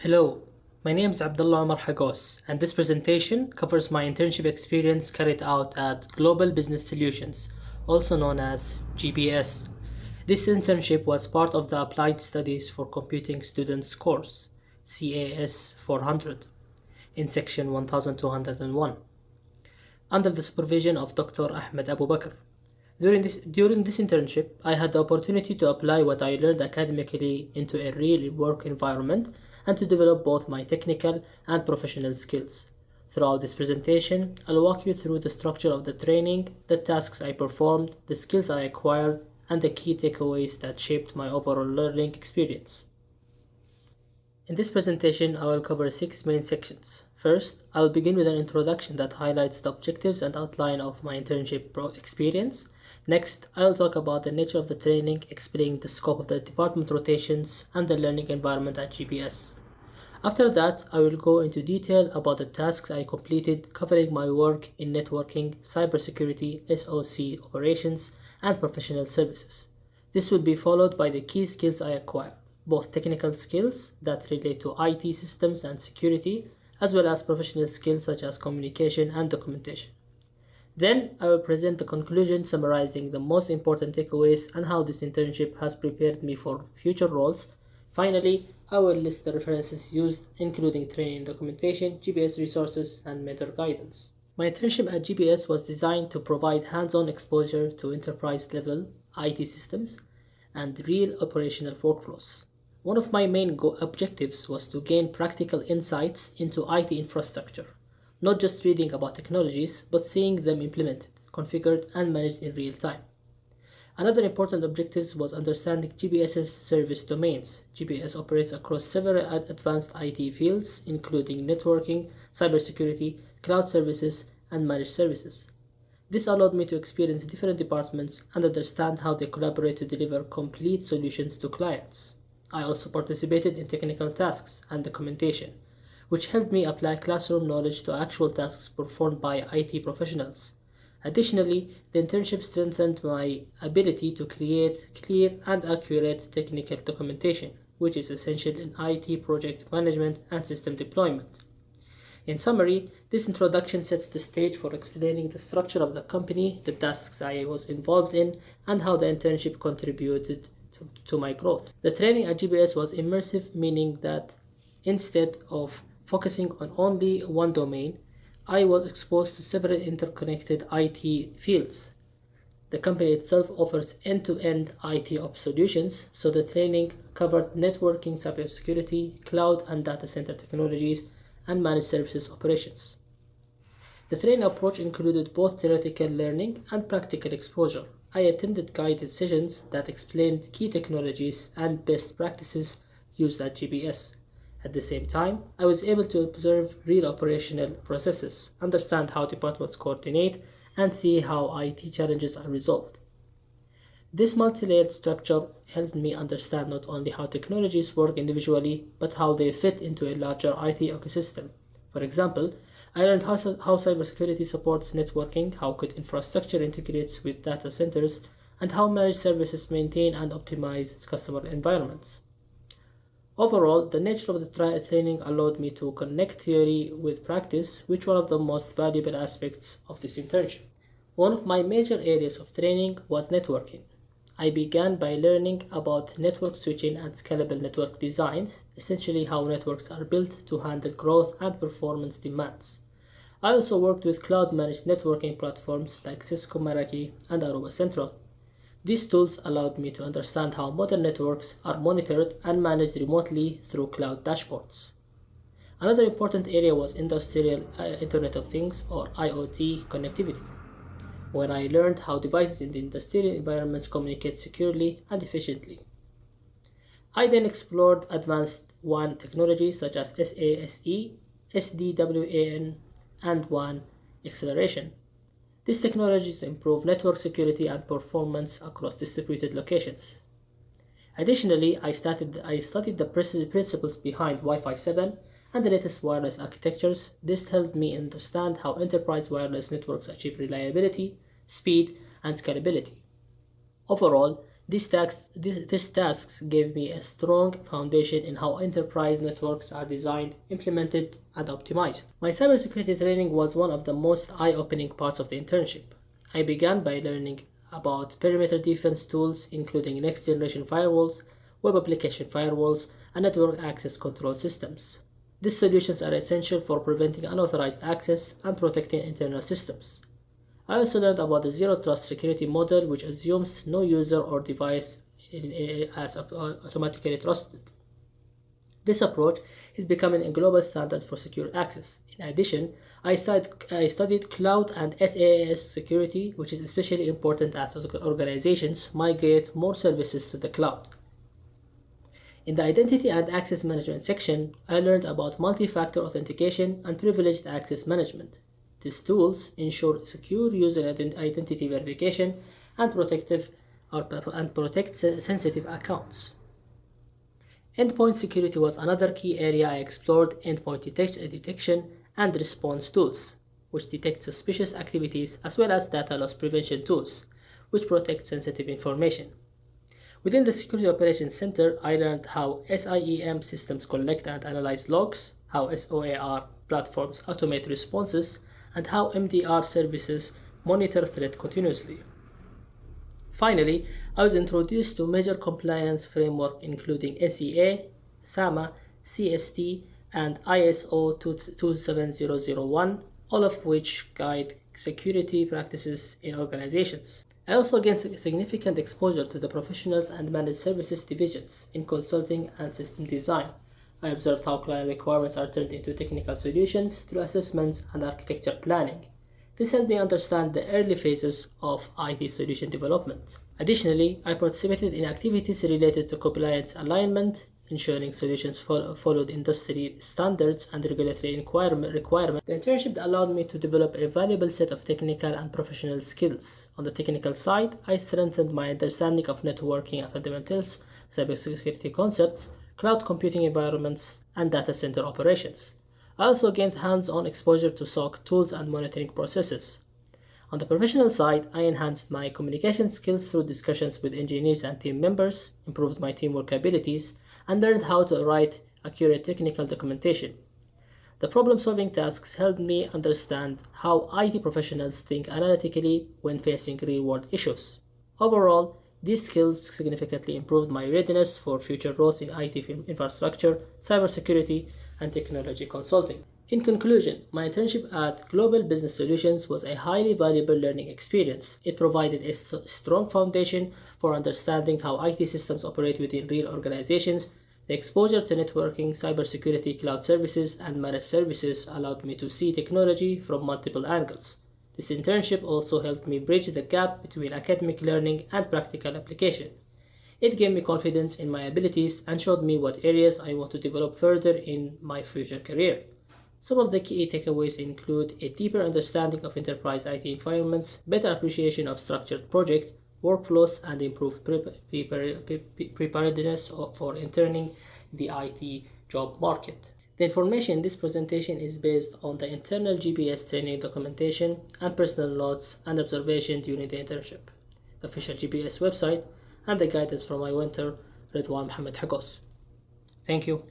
Hello, my name is Abdullah Omar Hagos, and this presentation covers my internship experience carried out at Global Business Solutions, also known as GBS. This internship was part of the Applied Studies for Computing Students course, Cas400, in section 1201, under the supervision of Dr. Ahmed Abu Bakr. During this internship, I had the opportunity to apply what I learned academically into a real work environment and to develop both my technical and professional skills. Throughout this presentation, I'll walk you through the structure of the training, the tasks I performed, the skills I acquired, and the key takeaways that shaped my overall learning experience. In this presentation, I will cover 6 main sections. First, I will begin with an introduction that highlights the objectives and outline of my internship experience. Next, I will talk about the nature of the training, explaining the scope of the department rotations and the learning environment at GBS. After that, I will go into detail about the tasks I completed, covering my work in networking, cybersecurity, SOC operations, and professional services. This will be followed by the key skills I acquired, both technical skills that relate to IT systems and security, as well as professional skills such as communication and documentation. Then I will present the conclusion summarizing the most important takeaways and how this internship has prepared me for future roles. Finally, I will list the references used, including training documentation, GBS resources, and mentor guidance. My internship at GBS was designed to provide hands-on exposure to enterprise-level IT systems and real operational workflows. One of my main objectives was to gain practical insights into IT infrastructure, not just reading about technologies, but seeing them implemented, configured, and managed in real time. Another important objective was understanding GBS's service domains. GBS operates across several advanced IT fields, including networking, cybersecurity, cloud services, and managed services. This allowed me to experience different departments and understand how they collaborate to deliver complete solutions to clients. I also participated in technical tasks and documentation, which helped me apply classroom knowledge to actual tasks performed by IT professionals. Additionally, the internship strengthened my ability to create clear and accurate technical documentation, which is essential in IT project management and system deployment. In summary, this introduction sets the stage for explaining the structure of the company, the tasks I was involved in, and how the internship contributed to my growth. The training at GBS was immersive, meaning that instead of focusing on only one domain, I was exposed to several interconnected IT fields. The company itself offers end-to-end IT ops solutions, so the training covered networking, cybersecurity, cloud and data center technologies, and managed services operations. The training approach included both theoretical learning and practical exposure. I attended guided sessions that explained key technologies and best practices used at GBS. At the same time, I was able to observe real operational processes, understand how departments coordinate, and see how IT challenges are resolved. This multi-layered structure helped me understand not only how technologies work individually, but how they fit into a larger IT ecosystem. For example, I learned how cybersecurity supports networking, how code infrastructure integrates with data centers, and how managed services maintain and optimize customer environments. Overall, the nature of the training allowed me to connect theory with practice, which was one of the most valuable aspects of this internship. One of my major areas of training was networking. I began by learning about network switching and scalable network designs, essentially how networks are built to handle growth and performance demands. I also worked with cloud-managed networking platforms like Cisco Meraki and Aruba Central. These tools allowed me to understand how modern networks are monitored and managed remotely through cloud dashboards. Another important area was industrial Internet of Things or IoT connectivity, where I learned how devices in the industrial environments communicate securely and efficiently. I then explored advanced WAN technologies such as SASE, SDWAN, and WAN acceleration. These technologies improve network security and performance across distributed locations. Additionally, I studied the principles behind Wi-Fi 7 and the latest wireless architectures. This helped me understand how enterprise wireless networks achieve reliability, speed, and scalability. Overall, These tasks gave me a strong foundation in how enterprise networks are designed, implemented, and optimized. My cybersecurity training was one of the most eye-opening parts of the internship. I began by learning about perimeter defense tools, including next-generation firewalls, web application firewalls, and network access control systems. These solutions are essential for preventing unauthorized access and protecting internal systems. I also learned about the Zero Trust security model, which assumes no user or device as automatically trusted. This approach is becoming a global standard for secure access. In addition, I studied cloud and SaaS security, which is especially important as organizations migrate more services to the cloud. In the Identity and Access Management section, I learned about multi-factor authentication and privileged access management. These tools ensure secure user identity verification and protect sensitive accounts. Endpoint security was another key area I explored. Endpoint detection and response tools, which detect suspicious activities, as well as data loss prevention tools, which protect sensitive information. Within the Security Operations Center, I learned how SIEM systems collect and analyze logs, how SOAR platforms automate responses, and how MDR services monitor threat continuously. Finally, I was introduced to major compliance framework including SEA, SAMA, CST, and ISO 27001, all of which guide security practices in organizations. I also gained significant exposure to the professionals and managed services divisions in consulting and system design. I observed how client requirements are turned into technical solutions through assessments and architecture planning. This helped me understand the early phases of IT solution development. Additionally, I participated in activities related to compliance alignment, ensuring solutions followed industry standards and regulatory requirements. The internship allowed me to develop a valuable set of technical and professional skills. On the technical side, I strengthened my understanding of networking fundamentals, cybersecurity concepts, cloud computing environments, and data center operations. I also gained hands-on exposure to SOC tools and monitoring processes. On the professional side, I enhanced my communication skills through discussions with engineers and team members, improved my teamwork abilities, and learned how to write accurate technical documentation. The problem-solving tasks helped me understand how IT professionals think analytically when facing real-world issues. Overall, these skills significantly improved my readiness for future roles in IT infrastructure, cybersecurity, and technology consulting. In conclusion, my internship at Global Business Solutions was a highly valuable learning experience. It provided a strong foundation for understanding how IT systems operate within real organizations. The exposure to networking, cybersecurity, cloud services, and managed services allowed me to see technology from multiple angles. This internship also helped me bridge the gap between academic learning and practical application. It gave me confidence in my abilities and showed me what areas I want to develop further in my future career. Some of the key takeaways include a deeper understanding of enterprise IT environments, better appreciation of structured project workflows, and improved preparedness for entering the IT job market. The information in this presentation is based on the internal GBS training documentation and personal notes and observation during the internship, the official GBS website, and the guidance from my mentor, Ridwan Mohammed Hagos. Thank you.